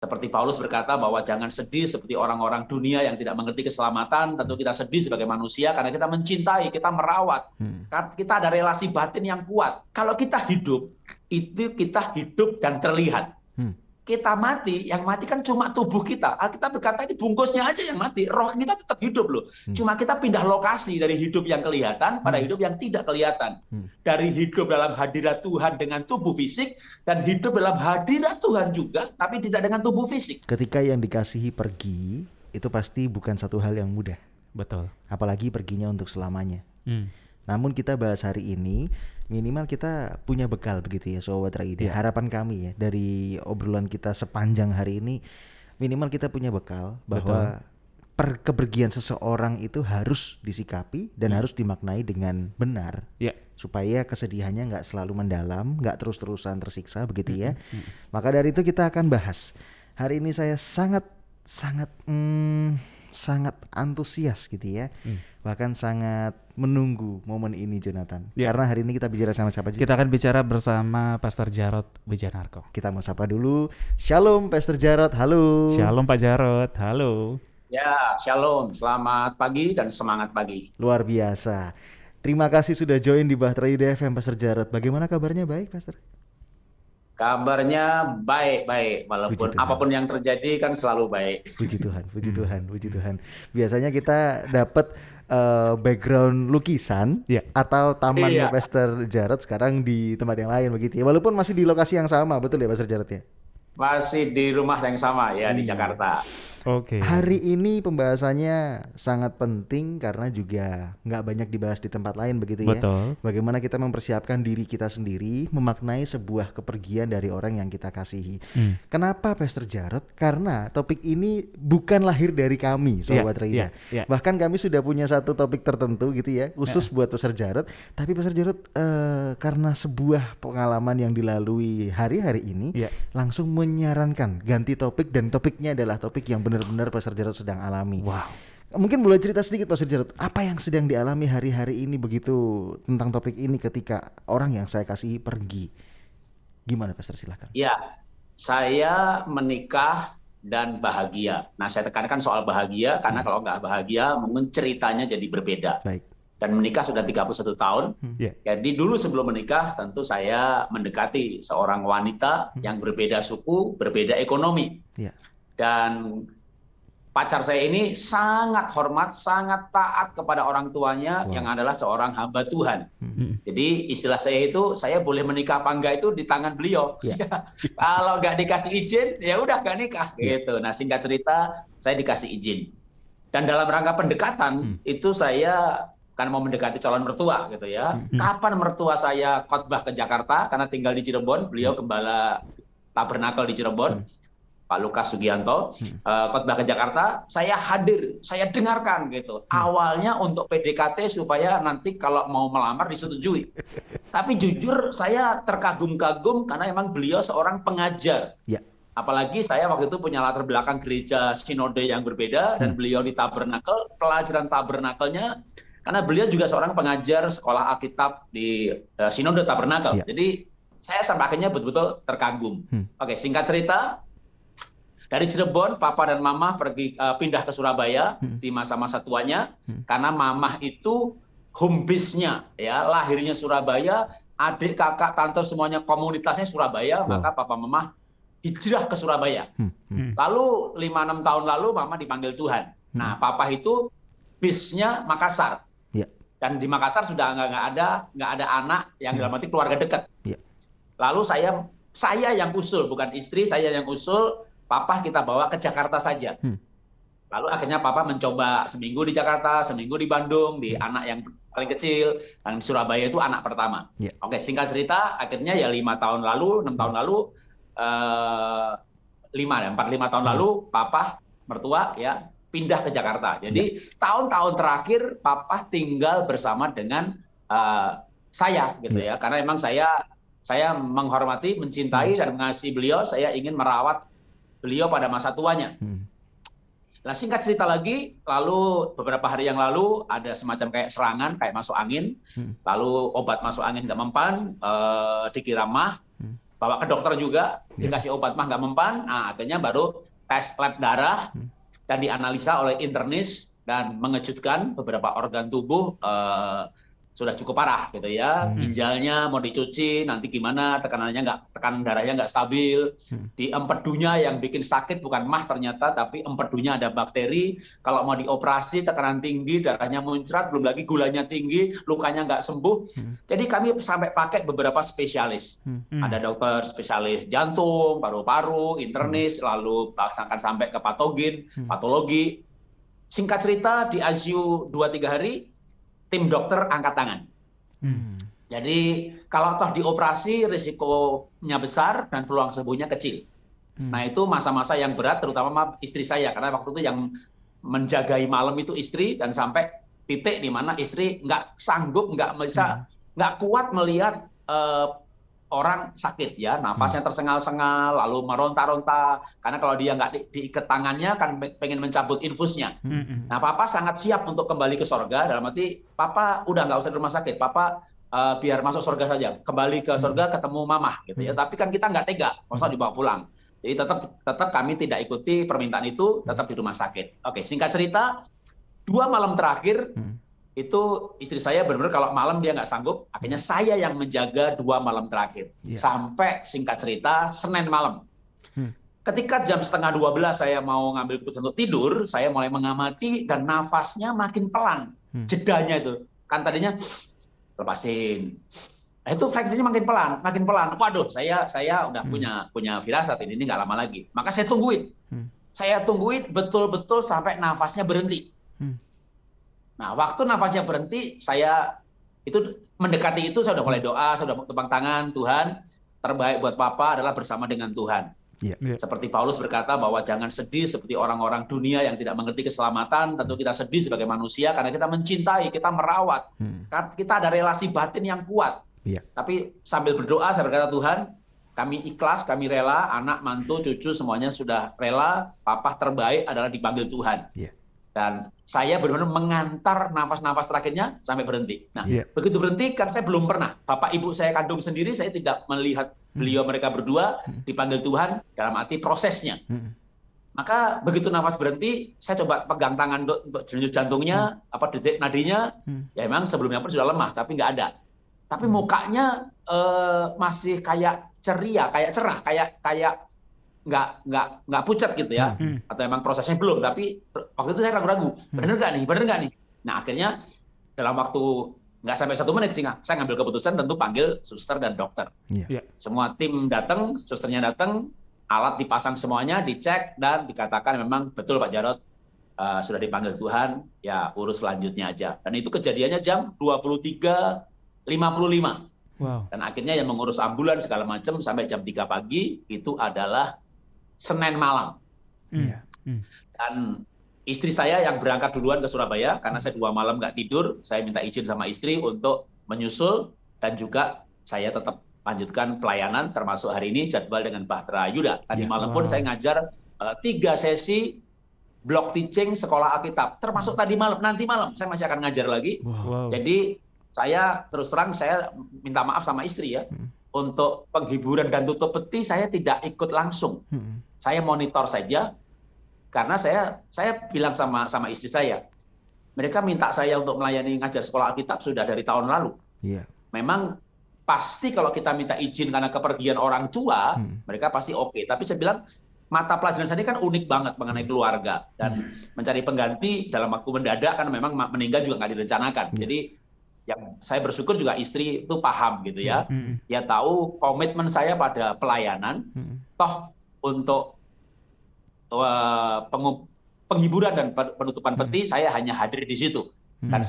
Seperti Paulus berkata bahwa jangan sedih seperti orang-orang dunia yang tidak mengerti keselamatan. Tentu kita sedih sebagai manusia karena kita mencintai, kita merawat. Kita ada relasi batin yang kuat. Kalau kita hidup, itu kita hidup dan terlihat. Kita mati, yang mati kan cuma tubuh kita. Alkitab berkata ini bungkusnya aja yang mati. Roh kita tetap hidup loh. Cuma kita pindah lokasi dari hidup yang kelihatan pada hidup yang tidak kelihatan. Dari hidup dalam hadirat Tuhan dengan tubuh fisik dan hidup dalam hadirat Tuhan juga, tapi tidak dengan tubuh fisik. Ketika yang dikasihi pergi, itu pasti bukan satu hal yang mudah. Betul. Apalagi perginya untuk selamanya. Namun kita bahas hari ini, minimal kita punya bekal begitu ya Sobat Raida. Harapan kami ya dari obrolan kita sepanjang hari ini, minimal kita punya bekal bahwa kepergian seseorang itu harus disikapi dan harus dimaknai dengan benar. Supaya kesedihannya nggak selalu mendalam, nggak terus-terusan tersiksa begitu ya. Maka dari itu kita akan bahas. Hari ini saya sangat antusias gitu ya. Bahkan sangat menunggu momen ini Jonathan. Karena hari ini kita bicara sama siapa? Kita akan bicara bersama Pastor Jarod Wijanarko. Kita mau sapa dulu. Shalom Pastor Jarod, halo. Shalom Pak Jarod, halo. Ya, shalom. Selamat pagi dan semangat pagi. Luar biasa. Terima kasih sudah join di Bahtera Yuda FM Pastor Jarod. Bagaimana kabarnya? Baik Pastor? Kabarnya baik-baik, walaupun apapun yang terjadi kan selalu baik. Puji Tuhan, puji Tuhan, puji Tuhan. Biasanya kita dapat background lukisan atau tamannya Pastor Jarod sekarang di tempat yang lain begitu ya. Walaupun masih di lokasi yang sama, betul ya Pastor Jarod ya? Masih di rumah yang sama ya di Jakarta. Oke. Hari ini pembahasannya sangat penting karena juga nggak banyak dibahas di tempat lain begitu ya. Betul. Bagaimana kita mempersiapkan diri kita sendiri memaknai sebuah kepergian dari orang yang kita kasihi. Kenapa Pastor Jarod? Karena topik ini bukan lahir dari kami Sobat Raida. Bahkan kami sudah punya satu topik tertentu gitu ya khusus buat Pastor Jarod. Tapi Pastor Jarod karena sebuah pengalaman yang dilalui hari-hari ini langsung menyarankan ganti topik, dan topiknya adalah topik yang benar-benar Pastor Jarod sedang alami. Wow. Mungkin boleh cerita sedikit Pastor Jarod, apa yang sedang dialami hari-hari ini begitu tentang topik ini ketika orang yang saya kasihi pergi. Gimana Pastor, silakan. Ya, saya menikah dan bahagia. Nah, saya tekankan soal bahagia karena kalau nggak bahagia mungkin ceritanya jadi berbeda. Baik. Dan menikah sudah 31 tahun. Jadi dulu sebelum menikah tentu saya mendekati seorang wanita yang berbeda suku, berbeda ekonomi. Dan pacar saya ini sangat hormat, sangat taat kepada orang tuanya yang adalah seorang hamba Tuhan. Jadi istilah saya itu, saya boleh menikah apa enggak itu di tangan beliau. Kalau nggak dikasih izin, ya udah nggak nikah gitu. Nah, singkat cerita, saya dikasih izin. Dan dalam rangka pendekatan itu saya kan mau mendekati calon mertua gitu ya. Kapan mertua saya khotbah ke Jakarta karena tinggal di Cirebon, beliau gembala tabernakel di Cirebon. Pak Lukas Sugianto khotbah ke Jakarta, saya hadir, saya dengarkan gitu. Awalnya untuk PDKT supaya nanti kalau mau melamar disetujui. Tapi jujur saya terkagum-kagum karena memang beliau seorang pengajar. Apalagi saya waktu itu punya latar belakang gereja sinode yang berbeda dan beliau di tabernakel, pelajaran tabernakelnya karena beliau juga seorang pengajar sekolah Alkitab di sinode tabernakel. Jadi saya sampai akhirnya betul-betul terkagum. Oke, singkat cerita, dari Cirebon, Papa dan Mama pergi pindah ke Surabaya di masa-masa tuanya, karena Mama itu home base-nya, ya lahirnya Surabaya, adik, kakak, tante semuanya komunitasnya Surabaya, maka Papa Mama hijrah ke Surabaya. Lalu 5-6 tahun lalu Mama dipanggil Tuhan. Nah, Papa itu base-nya Makassar, dan di Makassar sudah nggak ada anak yang dalam arti keluarga dekat. Lalu saya yang usul, bukan istri, saya yang usul. Papa kita bawa ke Jakarta saja. Lalu akhirnya Papa mencoba seminggu di Jakarta, seminggu di Bandung, di anak yang paling kecil, dan di Surabaya itu anak pertama. Oke, singkat cerita, akhirnya ya 5 tahun lalu, 6 tahun lalu, 4-5 tahun lalu, Papa mertua ya pindah ke Jakarta. Jadi tahun-tahun terakhir Papa tinggal bersama dengan saya, gitu ya. Karena memang saya menghormati, mencintai dan mengasihi beliau. Saya ingin merawat beliau pada masa tuanya. Nah, singkat cerita lagi, lalu beberapa hari yang lalu ada semacam kayak serangan, kayak masuk angin, lalu obat masuk angin nggak mempan, dikira mah, bawa ke dokter juga, dikasih obat mah nggak mempan, nah akhirnya baru tes lab darah dan dianalisa oleh internis dan mengejutkan beberapa organ tubuh sudah cukup parah gitu ya, ginjalnya mau dicuci nanti gimana, tekanan darahnya nggak stabil, di empedunya yang bikin sakit bukan mah ternyata, tapi empedunya ada bakteri, kalau mau dioperasi tekanan tinggi, darahnya muncrat, belum lagi gulanya tinggi, lukanya nggak sembuh, jadi kami sampai pakai beberapa spesialis, ada dokter spesialis jantung, paru-paru, internis, lalu bahkan sampai ke patologi, singkat cerita di ICU 2-3 hari, tim dokter angkat tangan. Jadi kalau toh dioperasi risikonya besar dan peluang sembuhnya kecil. Nah itu masa-masa yang berat terutama istri saya karena waktu itu yang menjagai malam itu istri dan sampai titik di mana istri nggak sanggup, nggak kuat melihat orang sakit ya, nafasnya tersengal-sengal, lalu meronta-ronta, karena kalau dia nggak diikat tangannya kan pengen mencabut infusnya. Nah, Papa sangat siap untuk kembali ke sorga, dalam arti Papa udah nggak usah di rumah sakit, Papa biar masuk sorga saja, kembali ke sorga ketemu Mamah gitu ya. Tapi kan kita nggak tega, masa dibawa pulang. Jadi tetap kami tidak ikuti permintaan itu, tetap di rumah sakit. Oke, singkat cerita, 2 malam terakhir itu istri saya benar-benar kalau malam dia nggak sanggup, akhirnya saya yang menjaga 2 malam terakhir. Sampai singkat cerita, Senin malam. Ketika jam 11:30 saya mau ngambil keputusan untuk tidur, saya mulai mengamati dan nafasnya makin pelan. Jedanya itu. Kan tadinya lepasin. Nah, itu frekuensinya makin pelan. Waduh, saya udah punya firasat ini nggak lama lagi. Maka saya tungguin. Saya tungguin betul-betul sampai nafasnya berhenti. Nah, waktu nafasnya berhenti, saya itu mendekati itu, saya udah mulai doa, saya udah tepang tangan, Tuhan, terbaik buat Papa adalah bersama dengan Tuhan. Seperti Paulus berkata bahwa jangan sedih seperti orang-orang dunia yang tidak mengerti keselamatan, tentu kita sedih sebagai manusia karena kita mencintai, kita merawat, kita ada relasi batin yang kuat. Tapi sambil berdoa, saya berkata, Tuhan, kami ikhlas, kami rela, anak, mantu, cucu, semuanya sudah rela, Papa terbaik adalah dipanggil Tuhan. Dan saya benar-benar mengantar nafas-nafas terakhirnya sampai berhenti. Nah, begitu berhenti kan saya belum pernah. Bapak ibu saya kandung sendiri, saya tidak melihat beliau mereka berdua dipanggil Tuhan dalam arti prosesnya. Maka begitu nafas berhenti, saya coba pegang tangan denyut jantungnya, detik nadinya, ya memang sebelumnya pun sudah lemah, tapi nggak ada. Tapi mukanya masih kayak ceria, kayak cerah, kayak nggak pucat gitu ya, atau emang prosesnya belum, tapi waktu itu saya ragu-ragu, bener nggak nih? Nah akhirnya dalam waktu nggak sampai 1 menit sih, saya ngambil keputusan tentu panggil suster dan dokter. Semua tim datang, susternya datang, alat dipasang semuanya, dicek dan dikatakan memang betul Pak Jarot sudah dipanggil Tuhan, ya urus selanjutnya aja. Dan itu kejadiannya jam 23.55. Dan akhirnya yang mengurus ambulans segala macam sampai jam 3 pagi itu adalah Senin malam. Dan istri saya yang berangkat duluan ke Surabaya, karena saya 2 malam nggak tidur, saya minta izin sama istri untuk menyusul, dan juga saya tetap lanjutkan pelayanan, termasuk hari ini jadwal dengan Bahtera Yuda. Tadi malam pun saya ngajar 3 sesi block teaching sekolah Alkitab, termasuk tadi malam, nanti malam saya masih akan ngajar lagi. Jadi saya terus terang, saya minta maaf sama istri ya, untuk penghiburan dan tutup peti saya tidak ikut langsung. Saya monitor saja, karena saya bilang sama istri saya, mereka minta saya untuk melayani ngajar sekolah Alkitab sudah dari tahun lalu. Memang pasti kalau kita minta izin karena kepergian orang tua, mereka pasti oke. Tapi saya bilang, mata pelajaran saya ini kan unik banget mengenai keluarga, dan mencari pengganti dalam waktu mendadak kan memang meninggal juga nggak direncanakan. Jadi yang saya bersyukur juga istri itu paham gitu ya. Dia tahu komitmen saya pada pelayanan, toh untuk penghiburan dan penutupan peti saya hanya hadir di situ. Dan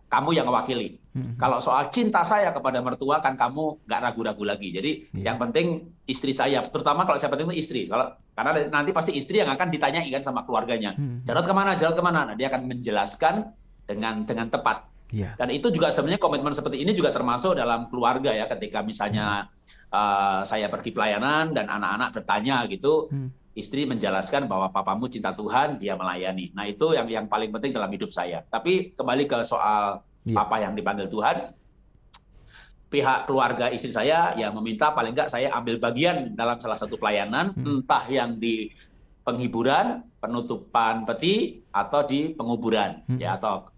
kamu yang mewakili. Kalau soal cinta saya kepada mertua kan kamu nggak ragu-ragu lagi. Jadi yang penting istri saya, terutama kalau saya penting itu istri. Karena nanti pasti istri yang akan ditanyai kan sama keluarganya. Jarot kemana? Nah, dia akan menjelaskan dengan tepat. Dan itu juga sebenarnya komitmen seperti ini juga termasuk dalam keluarga ya. Ketika misalnya saya pergi pelayanan dan anak-anak bertanya gitu, istri menjelaskan bahwa papamu cinta Tuhan, dia melayani. Nah itu yang paling penting dalam hidup saya. Tapi kembali ke soal papa yang dipanggil Tuhan, pihak keluarga istri saya ya meminta paling enggak saya ambil bagian dalam salah satu pelayanan, entah yang di penghiburan, penutupan peti, atau di penguburan, ya atau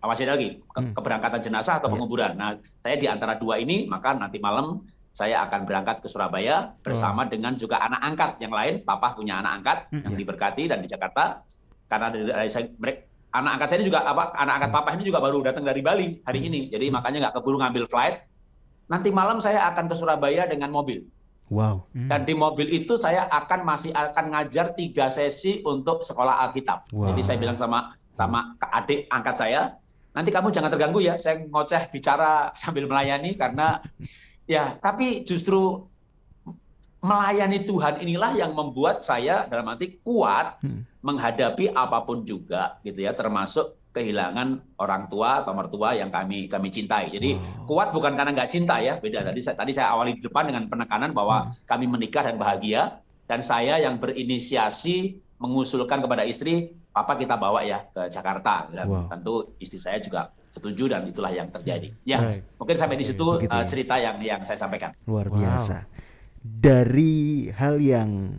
masih ada lagi keberangkatan jenazah atau penguburan. Nah, saya di antara dua ini, maka nanti malam saya akan berangkat ke Surabaya bersama dengan juga anak angkat yang lain. Papa punya anak angkat yang diberkati dan di Jakarta. Karena anak angkat saya ini juga anak angkat papa ini juga baru datang dari Bali hari ini. Jadi makanya nggak keburu ngambil flight. Nanti malam saya akan ke Surabaya dengan mobil. Wow. Dan di mobil itu saya masih akan ngajar 3 sesi untuk sekolah Alkitab. Wow. Jadi saya bilang sama adik angkat saya, nanti kamu jangan terganggu ya, saya ngoceh bicara sambil melayani karena ya, tapi justru melayani Tuhan inilah yang membuat saya dalam arti kuat menghadapi apapun juga gitu ya, termasuk kehilangan orang tua atau mertua yang kami cintai. Jadi kuat bukan karena nggak cinta ya, beda. Tadi saya awali di depan dengan penekanan bahwa kami menikah dan bahagia, dan saya yang berinisiasi mengusulkan kepada istri, papa kita bawa ya ke Jakarta. Dan tentu istri saya juga setuju dan itulah yang terjadi. Ya, mungkin sampai di situ cerita yang saya sampaikan. Luar biasa. Dari hal yang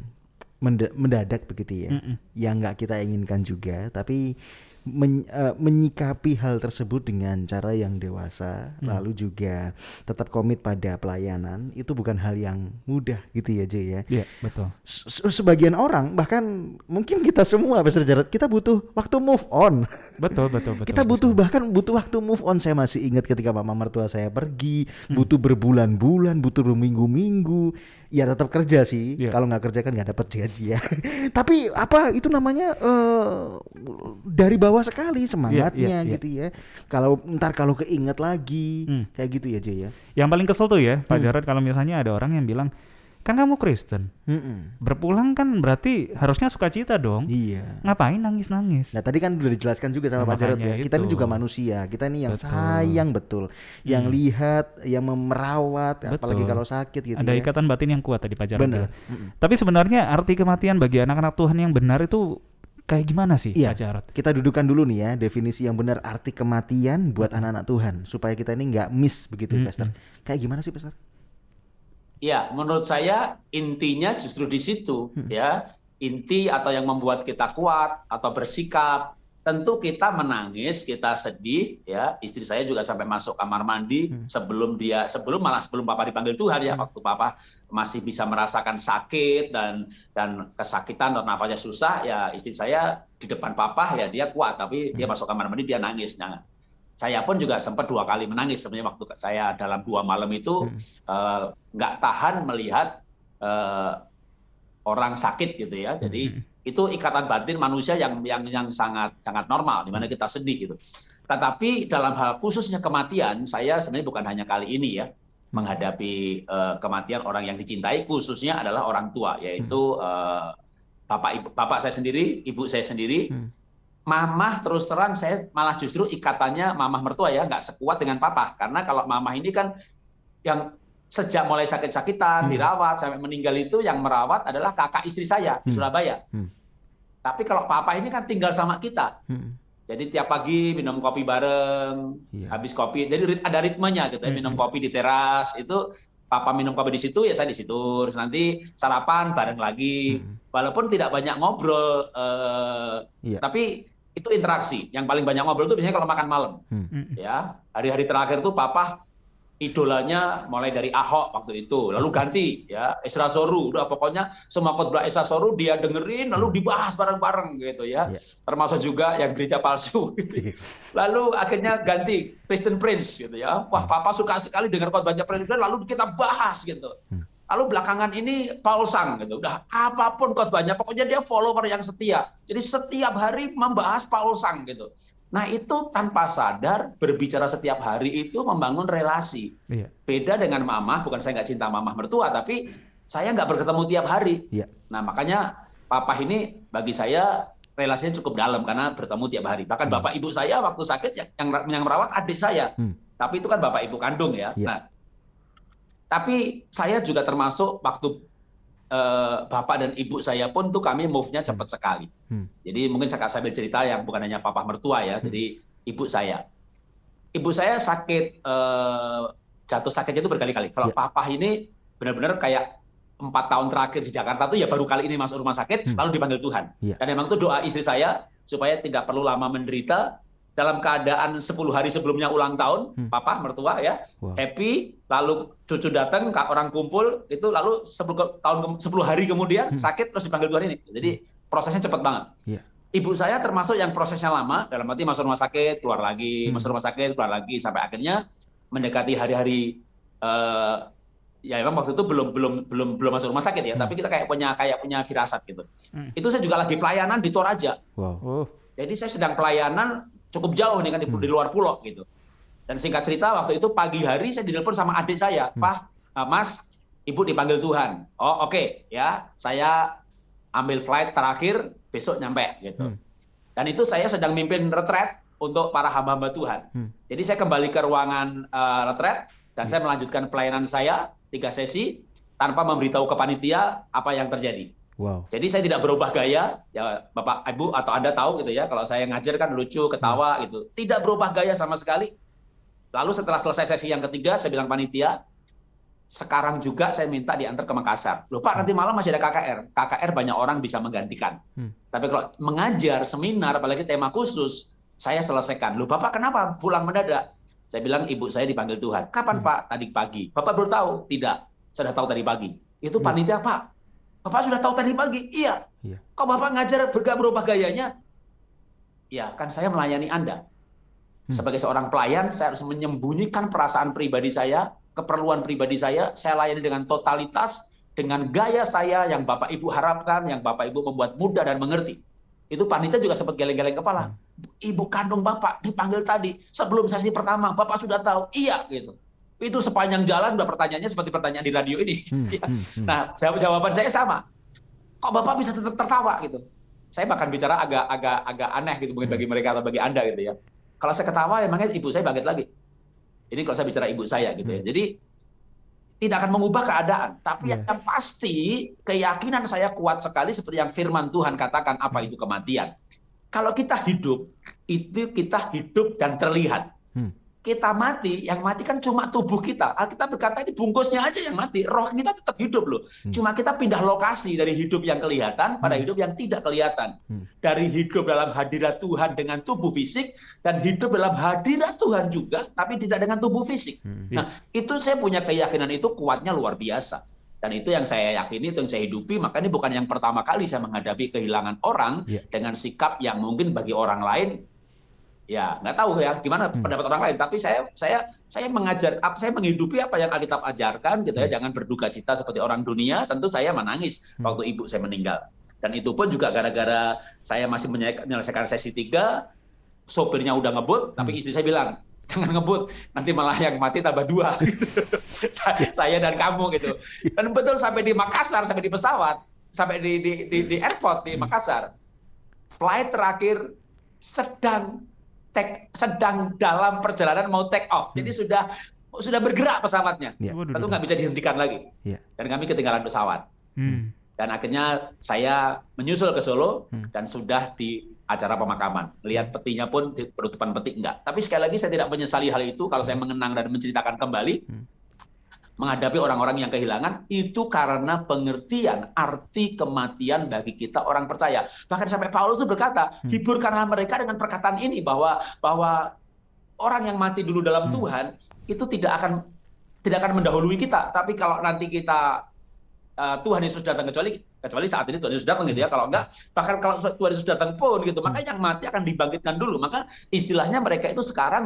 mendadak begitu ya, yang nggak kita inginkan juga, tapi menyikapi hal tersebut dengan cara yang dewasa, lalu juga tetap komit pada pelayanan, itu bukan hal yang mudah gitu ya, Jay ya. Iya, betul. Sebagian orang, bahkan mungkin kita semua, Pastor Jarod, kita butuh waktu move on. Betul. Kita butuh waktu move on. Saya masih ingat ketika mama mertua saya pergi, butuh berbulan-bulan, butuh berminggu-minggu. Ya tetap kerja sih, kalau nggak kerja kan nggak dapat gaji ya. Tapi itu namanya dari bawah sekali semangatnya gitu ya. Kalau keinget lagi kayak gitu ya, Jay ya. Yang paling kesel tuh ya Pak Jarod, kalau misalnya ada orang yang bilang, kan kamu Kristen, berpulang kan berarti harusnya sukacita dong. Iya. Ngapain nangis-nangis? Nah tadi kan udah dijelaskan juga sama Pak Jarod ya. Kita ini juga manusia, kita ini yang sayang betul, yang lihat, yang merawat, apalagi kalau sakit gitu. Ada ikatan batin yang kuat tadi Pak Jarod. Benar. Tapi sebenarnya arti kematian bagi anak-anak Tuhan yang benar itu kayak gimana sih Pak Jarod? Kita dudukan dulu nih ya definisi yang benar arti kematian buat anak-anak Tuhan, supaya kita ini nggak miss begitu, Pastor. Kayak gimana sih, Pastor? Ya, menurut saya intinya justru di situ ya. Inti atau yang membuat kita kuat atau bersikap, tentu kita menangis, kita sedih ya. Istri saya juga sampai masuk kamar mandi sebelum Papa dipanggil Tuhan ya, waktu Papa masih bisa merasakan sakit dan kesakitan dan nafasnya susah ya, istri saya di depan Papa ya dia kuat, tapi dia masuk kamar mandi dia nangis. Saya pun juga sempat 2 kali menangis sebenarnya waktu saya dalam 2 malam itu nggak tahan melihat orang sakit gitu ya. Jadi itu ikatan batin manusia yang sangat normal, di mana kita sedih gitu. Tetapi dalam hal khususnya kematian, saya sebenarnya bukan hanya kali ini ya menghadapi kematian orang yang dicintai, khususnya adalah orang tua, yaitu bapak saya sendiri, ibu saya sendiri. Mamah terus terang saya malah justru ikatannya mamah mertua ya nggak sekuat dengan papa, karena kalau mamah ini kan yang sejak mulai sakit-sakitan dirawat sampai meninggal itu yang merawat adalah kakak istri saya di Surabaya. Tapi kalau papa ini kan tinggal sama kita, jadi tiap pagi minum kopi bareng, habis kopi jadi ada ritmenya gitu ya, minum kopi di teras itu. Papa minum kopi di situ, ya saya di situ. Terus nanti sarapan bareng lagi. Walaupun tidak banyak ngobrol, tapi itu interaksi. Yang paling banyak ngobrol itu biasanya kalau makan malam. Ya, hari-hari terakhir tuh Papa idolanya mulai dari Ahok waktu itu, lalu ganti ya Esra Soru, udah pokoknya semua khotbah Esra Soru dia dengerin, lalu dibahas bareng-bareng gitu ya, termasuk juga yang gereja palsu gitu. Lalu akhirnya ganti Kristen Prince gitu ya, wah Papa suka sekali dengar khotbahnya Prince, lalu kita bahas gitu. Lalu belakangan ini Paul Sang gitu, udah apapun khotbahnya, pokoknya dia follower yang setia, jadi setiap hari membahas Paul Sang gitu. Nah itu tanpa sadar berbicara setiap hari itu membangun relasi. Beda dengan mamah, bukan saya nggak cinta mamah mertua, tapi saya nggak berketemu tiap hari. Nah makanya papa ini bagi saya relasinya cukup dalam karena bertemu tiap hari. Bahkan bapak ibu saya waktu sakit yang merawat adik saya, tapi itu kan bapak ibu kandung ya. Nah, tapi saya juga termasuk waktu bapak dan ibu saya pun tuh kami move-nya cepat sekali. Jadi mungkin saya sambil cerita yang bukan hanya papa mertua ya. Jadi ibu saya sakit jatuh sakitnya itu berkali-kali. Kalau papa ini benar-benar kayak 4 tahun terakhir di Jakarta tuh ya baru kali ini masuk rumah sakit, lalu dipanggil Tuhan. Dan memang itu doa istri saya supaya tidak perlu lama menderita. Dalam keadaan 10 hari sebelumnya ulang tahun, papa mertua ya, happy, lalu cucu datang, orang kumpul, itu lalu 10 hari kemudian sakit terus dipanggil Tuhan ini. Jadi prosesnya cepat banget. Ibu saya termasuk yang prosesnya lama, dalam arti masuk rumah sakit, keluar lagi, masuk rumah sakit, keluar lagi, sampai akhirnya mendekati hari-hari ya memang waktu itu belum masuk rumah sakit ya, tapi kita kayak punya firasat gitu. Itu saya juga lagi pelayanan di Toraja. Jadi saya sedang pelayanan cukup jauh nih kan di luar pulau gitu. Dan singkat cerita waktu itu pagi hari saya ditelepon sama adik saya, Mas, Ibu dipanggil Tuhan. Oh oke, ya, saya ambil flight terakhir besok nyampe gitu. Dan itu saya sedang mimpin retret untuk para hamba-hamba Tuhan. Jadi saya kembali ke ruangan retret dan saya melanjutkan pelayanan saya 3 sesi tanpa memberitahu ke panitia apa yang terjadi. Jadi saya tidak berubah gaya, ya Bapak Ibu atau Anda tahu gitu ya, kalau saya ngajar kan lucu, ketawa gitu. Tidak berubah gaya sama sekali. Lalu setelah selesai sesi yang ketiga, saya bilang panitia, sekarang juga saya minta diantar ke Makassar. Loh Pak, nanti malam masih ada KKR. KKR banyak orang bisa menggantikan. Tapi kalau mengajar, seminar, apalagi tema khusus, saya selesaikan. Loh Bapak kenapa pulang mendadak? Saya bilang ibu saya dipanggil Tuhan. Kapan Pak? Tadi pagi. Bapak baru tahu? Tidak. Sudah tahu tadi pagi. Itu panitia Pak. Bapak sudah tahu tadi pagi? Iya. Kok Bapak ngajar berubah gayanya? Ya, kan saya melayani Anda. Sebagai seorang pelayan, saya harus menyembunyikan perasaan pribadi saya, keperluan pribadi saya layani dengan totalitas, dengan gaya saya yang Bapak Ibu harapkan, yang Bapak Ibu membuat mudah dan mengerti. Itu panitia juga sempat geleng-geleng kepala. Ibu kandung Bapak dipanggil tadi, sebelum sesi pertama, Bapak sudah tahu? Iya, gitu. Itu sepanjang jalan udah pertanyaannya seperti pertanyaan di radio ini. Nah, jawaban saya sama. Kok Bapak bisa tetap tertawa gitu? Saya bahkan bicara agak aneh gitu mungkin bagi mereka atau bagi Anda gitu ya. Kalau saya ketawa emangnya ibu saya bangkit lagi. Ini kalau saya bicara ibu saya gitu ya. Jadi tidak akan mengubah keadaan, tapi yang pasti keyakinan saya kuat sekali seperti yang firman Tuhan katakan, apa itu kematian. Kalau kita hidup, itu kita hidup dan terlihat. Kita mati, yang mati kan cuma tubuh kita. Alkitab berkata ini bungkusnya aja yang mati, roh kita tetap hidup loh. Cuma kita pindah lokasi dari hidup yang kelihatan pada hidup yang tidak kelihatan. Dari hidup dalam hadirat Tuhan dengan tubuh fisik, dan hidup dalam hadirat Tuhan juga, tapi tidak dengan tubuh fisik. Nah, itu saya punya keyakinan itu kuatnya luar biasa. Dan itu yang saya yakini, itu yang saya hidupi, makanya bukan yang pertama kali saya menghadapi kehilangan orang dengan sikap yang mungkin bagi orang lain, ya nggak tahu ya gimana pendapat orang lain, tapi saya menghidupi apa yang Alkitab ajarkan gitu ya. Jangan berduka cita seperti orang dunia. Tentu saya menangis waktu ibu saya meninggal, dan itu pun juga gara-gara saya masih menyelesaikan sesi 3, sopirnya udah ngebut, tapi istri saya bilang jangan ngebut, nanti malah yang mati tambah 2 gitu. Saya dan kamu gitu. Dan betul sampai di Makassar, sampai di pesawat, sampai di airport di Makassar, flight terakhir sedang dalam perjalanan mau take off. Jadi sudah bergerak pesawatnya. Tentu nggak bisa dihentikan lagi. Dan kami ketinggalan pesawat. Dan akhirnya saya menyusul ke Solo dan sudah di acara pemakaman. Lihat petinya pun penutupan peti enggak. Tapi sekali lagi saya tidak menyesali hal itu kalau saya mengenang dan menceritakan kembali. Menghadapi orang-orang yang kehilangan itu karena pengertian arti kematian bagi kita orang percaya. Bahkan sampai Paulus itu berkata, hiburkanlah mereka dengan perkataan ini bahwa orang yang mati dulu dalam Tuhan itu tidak akan mendahului kita. Tapi kalau nanti kita Tuhan Yesus datang, kecuali saat ini Tuhan Yesus datang gitu ya. Kalau enggak, bahkan kalau Tuhan Yesus datang pun gitu, maka yang mati akan dibangkitkan dulu. Maka istilahnya mereka itu sekarang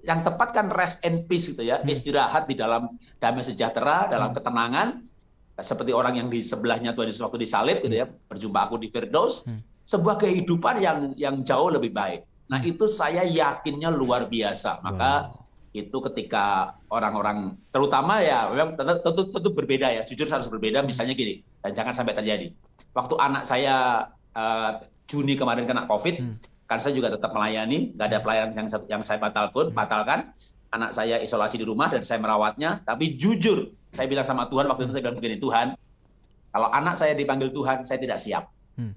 yang tepat kan rest and peace gitu ya, istirahat di dalam damai sejahtera, dalam ketenangan, seperti orang yang di sebelahnya Tuhan Yesus waktu disalib gitu ya, berjumpa aku di Firdaus, sebuah kehidupan yang jauh lebih baik. Nah itu saya yakinnya luar biasa. Maka itu ketika orang-orang, terutama ya, memang tentu berbeda ya, jujur harus berbeda. Misalnya gini, dan jangan sampai terjadi. Waktu anak saya Juni kemarin kena COVID. Kan saya juga tetap melayani, nggak ada pelayanan yang saya batalkan. Anak saya isolasi di rumah dan saya merawatnya. Tapi jujur, saya bilang sama Tuhan waktu itu, saya bilang begini, Tuhan, kalau anak saya dipanggil Tuhan, saya tidak siap.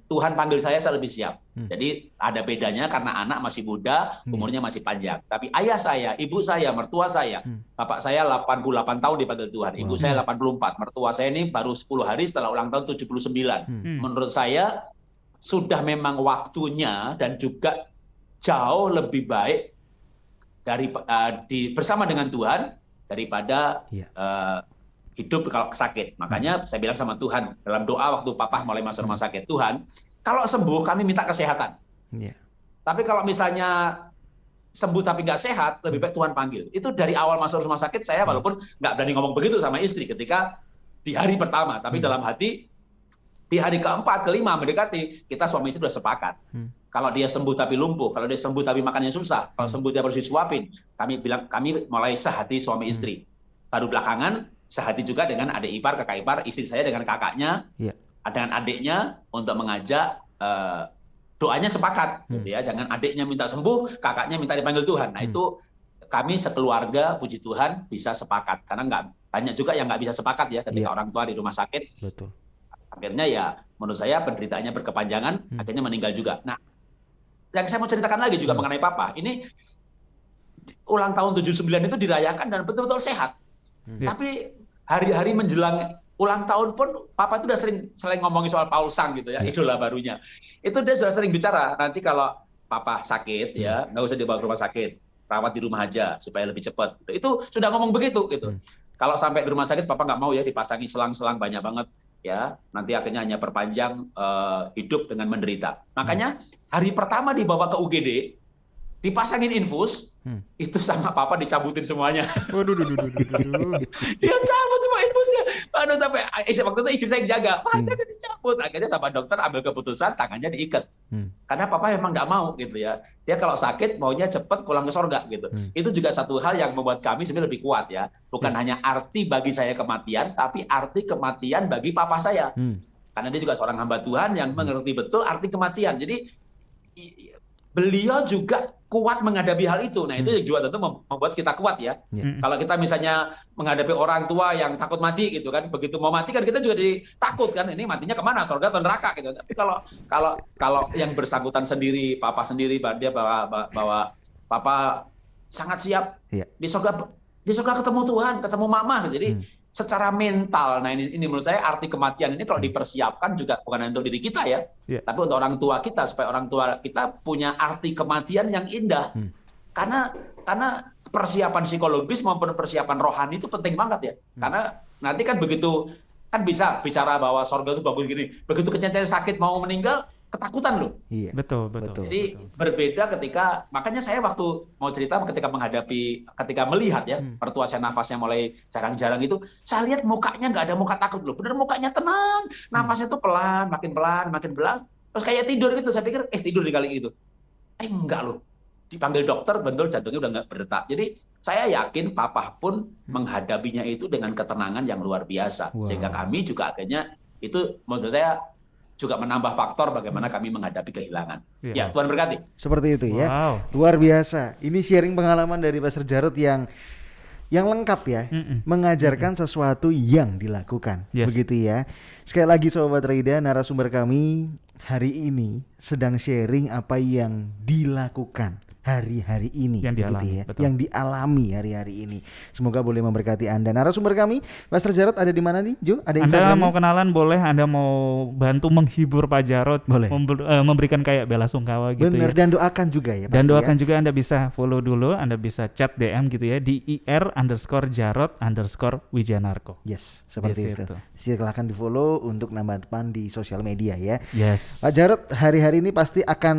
Tuhan panggil saya lebih siap. Jadi ada bedanya karena anak masih muda, umurnya masih panjang. Tapi ayah saya, ibu saya, mertua saya, bapak saya 88 tahun dipanggil Tuhan, ibu saya 84, mertua saya ini baru 10 hari setelah ulang tahun 79. Menurut saya sudah memang waktunya dan juga jauh lebih baik bersama dengan Tuhan daripada hidup kalau sakit. Makanya saya bilang sama Tuhan dalam doa waktu papa mulai masuk rumah sakit, Tuhan, kalau sembuh kami minta kesehatan. Tapi kalau misalnya sembuh tapi nggak sehat, lebih baik Tuhan panggil. Itu dari awal masuk rumah sakit saya walaupun nggak berani ngomong begitu sama istri ketika di hari pertama, tapi dalam hati di hari keempat, kelima mendekati, kita suami istri sudah sepakat. Kalau dia sembuh tapi lumpuh, kalau dia sembuh tapi makannya susah, kalau sembuh dia harus disuapin, kami mulai sehati suami istri. Baru belakangan sehati juga dengan adik ipar, kakak ipar, istri saya dengan kakaknya, dengan adiknya untuk mengajak doanya sepakat, gitu ya. Jangan adiknya minta sembuh, kakaknya minta dipanggil Tuhan. Nah itu kami sekeluarga, puji Tuhan bisa sepakat. Karena banyak juga yang nggak bisa sepakat ya ketika orang tua di rumah sakit. Betul. Akhirnya ya menurut saya penderitaannya berkepanjangan, akhirnya meninggal juga. Nah, yang saya mau ceritakan lagi juga mengenai papa, ini ulang tahun 79 itu dirayakan dan betul-betul sehat. Tapi hari-hari menjelang ulang tahun pun papa itu udah sering ngomongin soal Paul Sang gitu ya, idola barunya. Itu dia sudah sering bicara, nanti kalau papa sakit ya, nggak usah dibawa ke rumah sakit, rawat di rumah aja supaya lebih cepat. Itu sudah ngomong begitu gitu. Kalau sampai di rumah sakit papa nggak mau ya dipasangi selang-selang banyak banget ya, nanti akhirnya hanya perpanjang hidup dengan menderita. Makanya hari pertama dibawa ke UGD, dipasangin infus, itu sama papa dicabutin semuanya. Dia cabut semua infusnya. Aduh, sampai waktu itu istri saya yang jaga, Pak, jangan dicabut. Akhirnya sama dokter ambil keputusan, tangannya diikat. Karena papa memang nggak mau gitu ya. Dia kalau sakit maunya cepat pulang ke sorga gitu. Itu juga satu hal yang membuat kami sebenarnya lebih kuat ya. Bukan hanya arti bagi saya kematian, tapi arti kematian bagi papa saya. Karena dia juga seorang hamba Tuhan yang mengerti betul arti kematian. Jadi beliau juga kuat menghadapi hal itu. Nah, itu juga tentu membuat kita kuat ya. Kalau kita misalnya menghadapi orang tua yang takut mati gitu kan, begitu mau mati kan kita juga takut kan, ini matinya kemana, surga atau neraka gitu. Tapi kalau yang bersangkutan sendiri, papa sendiri, dia bahwa papa sangat siap di surga ketemu Tuhan, ketemu mama. Jadi secara mental, nah ini menurut saya arti kematian ini kalau dipersiapkan juga bukan hanya untuk diri kita ya, tapi untuk orang tua kita, supaya orang tua kita punya arti kematian yang indah. Karena persiapan psikologis maupun persiapan rohani itu penting banget ya. Karena nanti kan begitu, kan bisa bicara bahwa sorga itu bagus gini, begitu kecenderaan sakit mau meninggal, ketakutan loh. Iya. Betul. Jadi berbeda ketika, makanya saya waktu mau cerita ketika melihat ya mertua saya nafasnya mulai jarang-jarang itu, saya lihat mukanya nggak ada muka takut loh, bener mukanya tenang, nafasnya tuh pelan, makin pelan, terus kayak tidur gitu. Saya pikir tidur di kali itu, enggak loh, dipanggil dokter betul jantungnya udah nggak berdetak. Jadi saya yakin papa pun menghadapinya itu dengan ketenangan yang luar biasa, sehingga kami juga akhirnya itu menurut saya juga menambah faktor bagaimana kami menghadapi kehilangan. Ya, Tuhan berkati. Seperti itu ya. Luar biasa. Ini sharing pengalaman dari Pastor Jarod yang lengkap ya. Mengajarkan sesuatu yang dilakukan. Begitu ya. Sekali lagi Sobat Raida, narasumber kami hari ini sedang sharing apa yang dilakukan hari-hari ini, yang dialami, yang dialami hari-hari ini. Semoga boleh memberkati Anda. Narasumber kami, Pastor Jarod ada di mana nih, Jo? Ada Anda mau kenalan boleh, Anda mau bantu menghibur Pak Jarod, boleh. Memberikan kayak bela sungkawa gitu. Bener, ya. Dan doakan juga ya. Dan doakan juga, Anda bisa follow dulu, Anda bisa chat DM gitu ya di ir_jarod_wijanarko. Yes, seperti itu. Silakan di follow untuk nambah teman di sosial media ya. Yes. Pak Jarod hari-hari ini pasti akan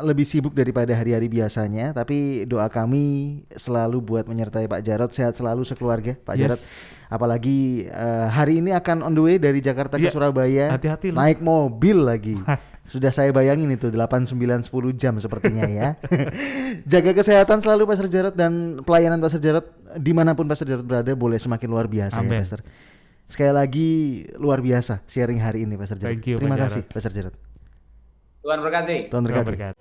lebih sibuk daripada hari-hari biasanya. Tapi doa kami selalu buat menyertai Pak Jarod, sehat selalu sekeluarga Pak Jarod. Apalagi hari ini akan on the way dari Jakarta ke Surabaya. Hati-hati naik mobil lagi. Sudah saya bayangin itu 8, 9, 10 jam sepertinya ya. Jaga kesehatan selalu Pastor Jarod, dan pelayanan Pastor Jarod dimanapun Pastor Jarod berada boleh semakin luar biasa. Amen. Ya Pastor. Sekali lagi luar biasa sharing hari ini Pastor Jarod. Terima kasih Pastor Jarod. Tuhan berkati. Tuhan berkati.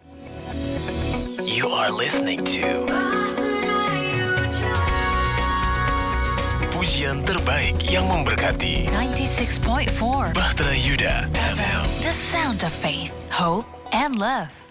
You are listening to pujian terbaik yang memberkati. 96.4 Bahtera Yuda FM. The sound of faith, hope, and love.